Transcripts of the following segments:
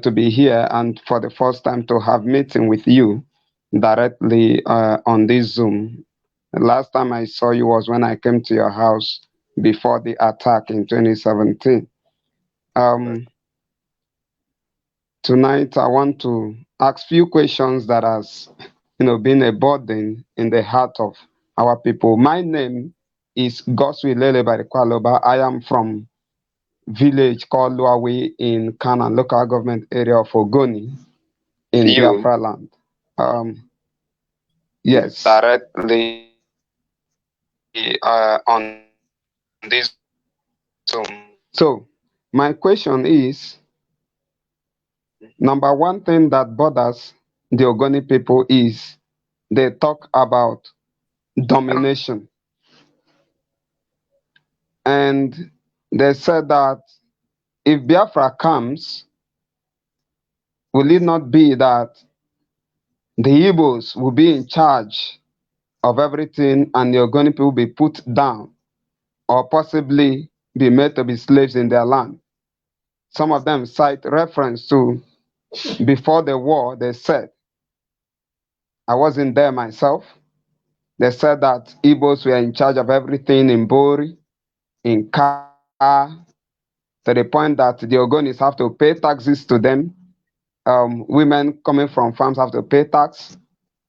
to be here and for the first time to have meeting with you directly on this Zoom. The last time I saw you was when I came to your house before the attack in 2017. Um, Tonight, I want to ask few questions that has, been a burden in the heart of our people. My name is Goswi Lele Barikwaloba. I am from village called Luawe in Kanu, local government area of Ogoni in Biafra land. Yes, directly on this Zoom. So, my question is, number one thing that bothers the Ogoni people is they talk about domination. And they said that if Biafra comes, will it not be that the Igbos will be in charge of everything and the Ogoni people will be put down or possibly be made to be slaves in their land? Some of them cite reference to before the war, they said, I wasn't there myself. They said that Igbos were in charge of everything in Bori, in Ka, to the point that the Ogonis have to pay taxes to them. Women coming from farms have to pay tax,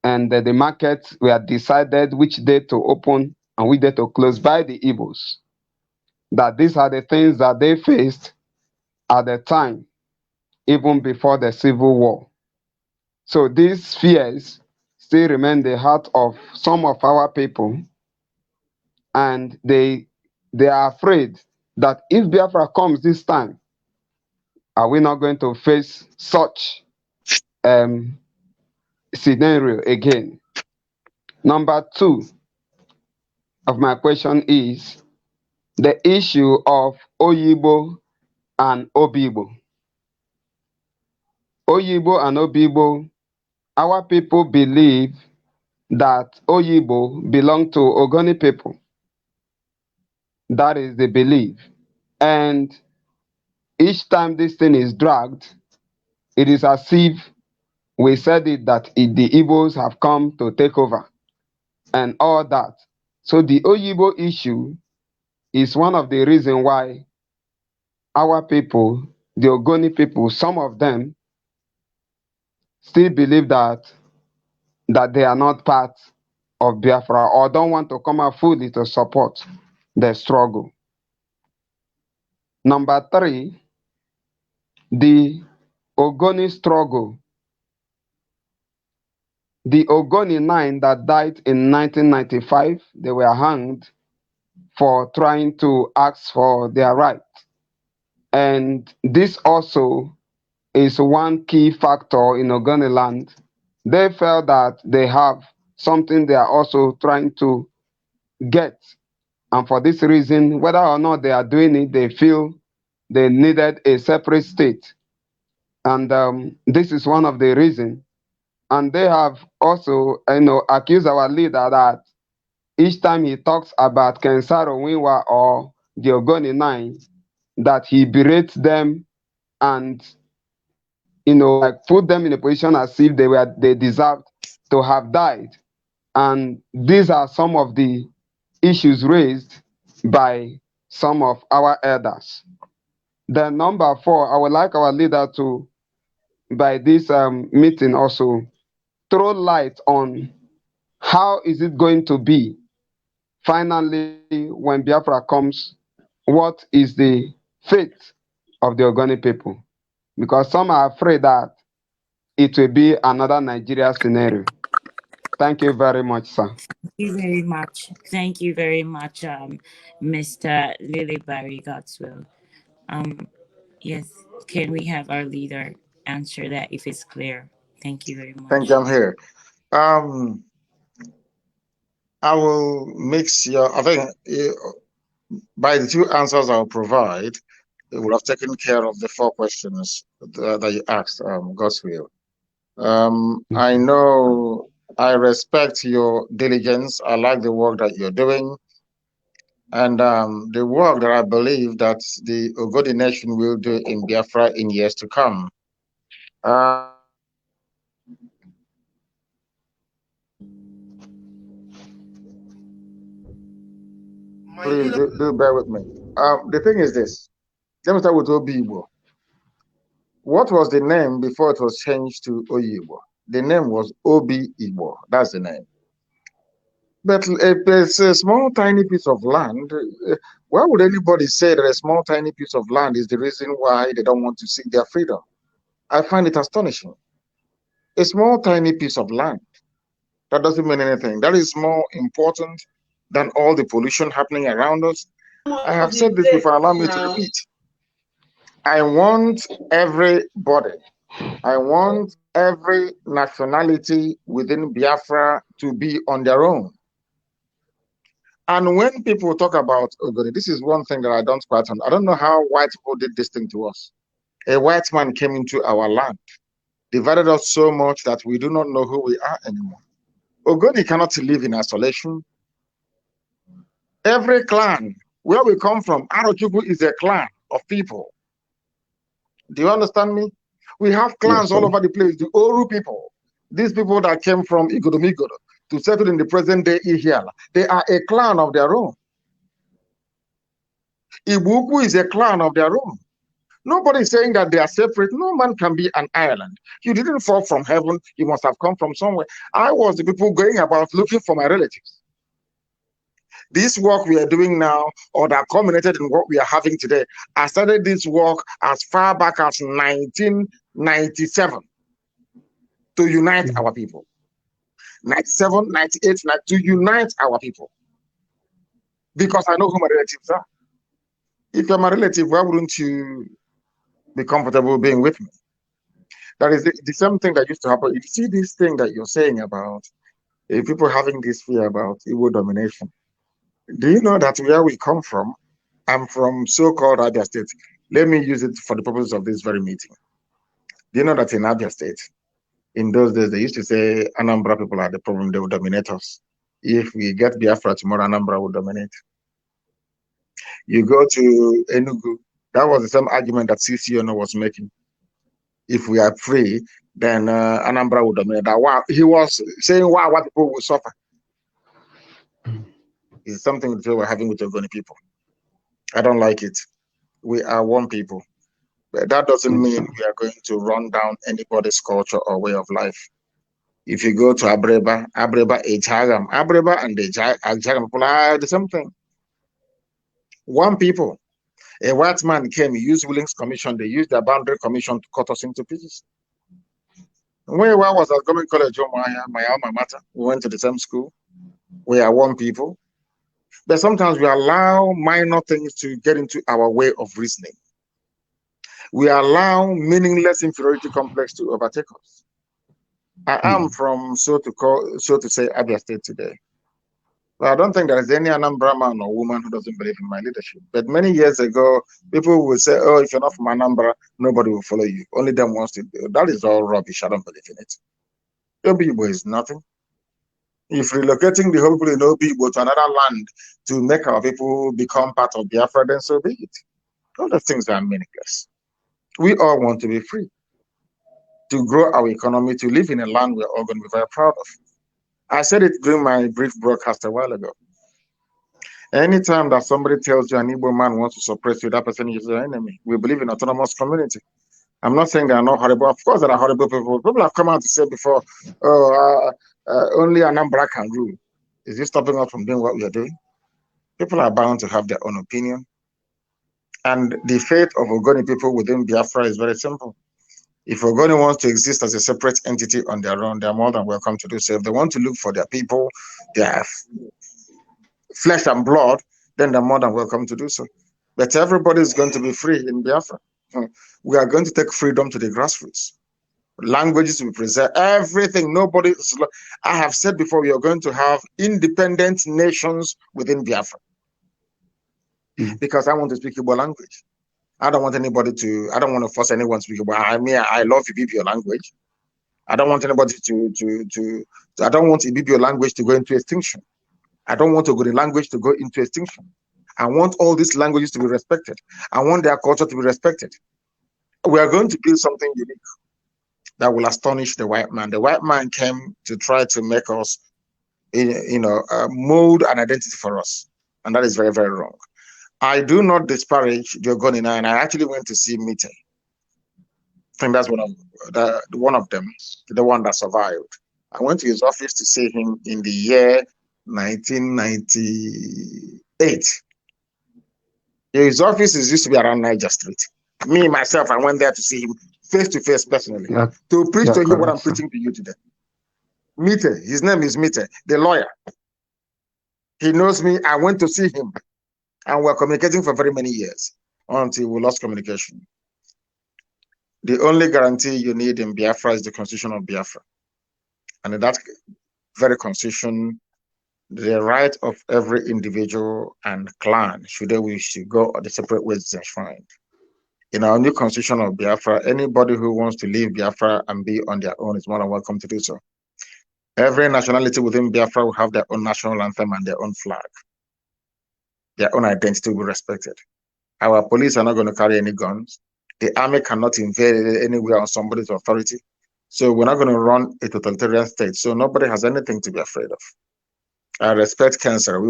and the markets were decided which day to open and which day to close by the Igbos. That these are the things that they faced at the time, even before the Civil War. So these fears still remain the heart of some of our people, and they are afraid that if Biafra comes this time, are we not going to face such scenario again? Number two of my question is the issue of Oyibo and Obibo. Oyibo and Obibo, our people believe that Oyibo belong to Ogoni people. That is the belief. And each time this thing is dragged, it is as if we said it that the Igbos have come to take over and all that. So the Oyibo issue is one of the reasons why our people, the Ogoni people, some of them still believe that they are not part of Biafra or don't want to come out fully to support the struggle. Number three, the Ogoni struggle. The Ogoni 9 that died in 1995, they were hanged for trying to ask for their right. And this also is one key factor in Ogoni land. They felt that they have something they are also trying to get. And for this reason, whether or not they are doing it, they feel they needed a separate state. And this is one of the reasons. And they have also, accused our leader that each time he talks about Kensaro Winwa or the Ogoni 9, that he berates them and, like put them in a position as if they deserved to have died. And these are some of the issues raised by some of our elders. Then number four, I would like our leader to, by this meeting also, throw light on how is it going to be finally when Biafra comes, what is the fate of the Ogoni people? Because some are afraid that it will be another Nigeria scenario. Thank you very much, sir. Thank you very much. Thank you very much, Mr. Lily Barry Godswill. Yes, can we have our leader answer that if it's clear? Thank you very much. Thank you. I'm here. I will mix your. I think by the two answers I'll provide, it will have taken care of the four questions that you asked, Goswill. I know I respect your diligence. I like the work that you're doing. And the work that I believe that the Ogoni nation will do in Biafra in years to come. Please do bear with me. The thing is this. Let me start with Obi-Igbo. What was the name before it was changed to Oyi-Igbo? The name was Obi-Igbo. That's the name. But it's a small, tiny piece of land. Why would anybody say that a small, tiny piece of land is the reason why they don't want to seek their freedom? I find it astonishing. A small, tiny piece of land. That doesn't mean anything. That is more important than all the pollution happening around us. I have said this before, allow me to repeat. I want everybody, I want every nationality within Biafra to be on their own. And when people talk about Ogoni, this is one thing that I don't quite understand. I don't know how white people did this thing to us. A white man came into our land, divided us so much that we do not know who we are anymore. Ogoni cannot live in isolation. Every clan, where we come from, Arochukwu is a clan of people. Do you understand me? We have clans all over the place. The Oru people, these people that came from Igodomigodo to settle in the present day Ihiala, they are a clan of their own. Ibuku is a clan of their own. Nobody is saying that they are separate. No man can be an island. You didn't fall from heaven. You must have come from somewhere. I was the people going about looking for my relatives. This work we are doing now, or that culminated in what we are having today, I started this work as far back as 1997 to unite our people. 97, 98, to unite our people. Because I know who my relatives are. If you're my relative, why wouldn't you be comfortable being with me? That is the same thing that used to happen. You see this thing that you're saying about people having this fear about Igbo domination. Do you know that where we come from, I'm from so-called Abia State. Let me use it for the purpose of this very meeting. Do you know that in Abia State, in those days, they used to say Anambra people are the problem, they will dominate us. If we get Biafra tomorrow, Anambra will dominate. You go to Enugu, that was the same argument that CCONO was making. If we are free, then Anambra will dominate. That he was saying why what people will suffer. It's something that we're having with the Ogoni people. I don't like it. We are one people. But that doesn't mean we are going to run down anybody's culture or way of life. If you go to Abreba, Ejagam, Abreba and Ejagam people are the same thing. One people. A white man came, he used Willings Commission, they used the Boundary Commission to cut us into pieces. When I was at Government College, my alma mater, we went to the same school. We are one people. But sometimes we allow minor things to get into our way of reasoning. We allow meaningless inferiority complex to overtake us. I am from, so to say, Abia State today. But I don't think there is any Anambra man or woman who doesn't believe in my leadership. But many years ago, people will say, oh, if you're not from Anambra, nobody will follow you. Only them wants to do. That is all rubbish. I don't believe in it. Obi-Igbo is nothing. If relocating the whole people in Obi-Igbo to another land to make our people become part of Biafra, then so be it. All those things are meaningless. We all want to be free, to grow our economy, to live in a land we're all going to be very proud of. I said it during my brief broadcast a while ago. Anytime that somebody tells you an Igbo man wants to suppress you, that person is your enemy. We believe in autonomous community. I'm not saying they are not horrible. Of course, there are horrible people. People have come out to say before, oh, only Anambra can rule. Is this stopping us from doing what we are doing? People are bound to have their own opinion. And the fate of Ogoni people within Biafra is very simple. If Ogoni wants to exist as a separate entity on their own, they're more than welcome to do so. If they want to look for their people, their flesh and blood, then they're more than welcome to do so. But everybody is going to be free in Biafra. We are going to take freedom to the grassroots. Languages will be preserved, everything. Nobody. I have said before, we are going to have independent nations within Biafra. Because I want to speak Igbo language. I don't want anybody to, I don't want to force anyone to speak Igbo. I mean, I love Ibibio language. I don't want anybody I don't want Ibibio language to go into extinction. I don't want Ogoni language to go into extinction. I want all these languages to be respected. I want their culture to be respected. We are going to build something unique. that will astonish the white man. The white man came to try to make us, mold an identity for us. And that is very, very wrong. I do not disparage the Ogonina, and I actually went to see Mite. I think that's one of them, the one that survived. I went to his office to see him in the year 1998. His office used to be around Niger Street. Me, myself, I went there to see him face to face personally, to preach to him what I'm preaching to you today. Mite, his name is Mite, the lawyer. He knows me. I went to see him, and we're communicating for very many years until we lost communication. The only guarantee you need in Biafra is the Constitution of Biafra. And in that very Constitution, the right of every individual and clan, should they wish to go the separate ways, is enshrined. In our new Constitution of Biafra, anybody who wants to leave Biafra and be on their own is more than welcome to do so. Every nationality within Biafra will have their own national anthem and their own flag. Their own identity will be respected. Our police are not going to carry any guns. The army cannot invade anywhere on somebody's authority. So we're not going to run a totalitarian state. So nobody has anything to be afraid of. I respect Cancer.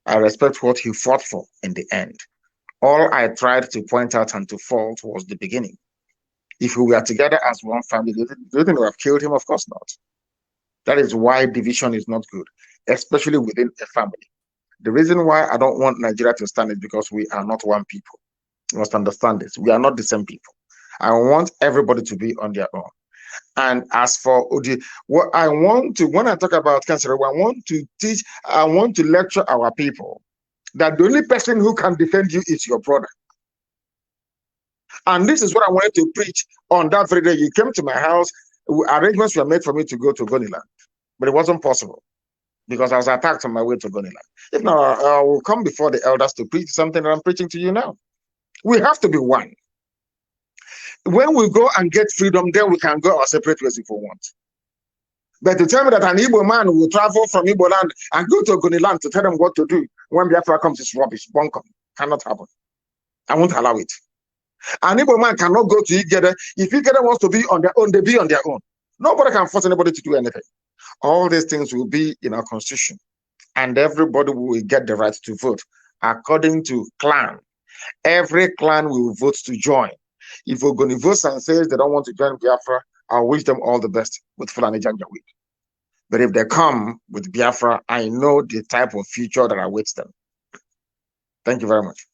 I respect what he fought for in the end. All I tried to point out and to fault was the beginning. If we were together as one family, do you think we have killed him? Of course not. That is why division is not good, especially within a family. The reason why I don't want Nigeria to stand is because we are not one people. You must understand this. We are not the same people. I want everybody to be on their own. And as for what I want to, when I talk about cancer, I want to lecture our people that the only person who can defend you is your brother. And this is what I wanted to preach on that very day. You came to my house, arrangements were made for me to go to Goniland, but it wasn't possible because I was attacked on my way to Goniland. If not, I will come before the elders to preach something that I'm preaching to you now. We have to be one. When we go and get freedom, then we can go our separate ways if we want. But to tell me that an Igbo man will travel from Igbo land and go to Goniland to tell them what to do when B.I.F.R.A comes is rubbish. Bunkum. Cannot happen. I won't allow it. An Igbo man cannot go to Igede. If Igede wants to be on their own, they be on their own. Nobody can force anybody to do anything. All these things will be in our constitution. And everybody will get the right to vote according to clan. Every clan will vote to join. If we're going to vote and says they don't want to join Biafra, I wish them all the best with Fulani Janjaweed. But if they come with Biafra, I know the type of future that awaits them. Thank you very much.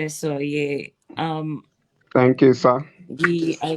So yeah, thank you, sir.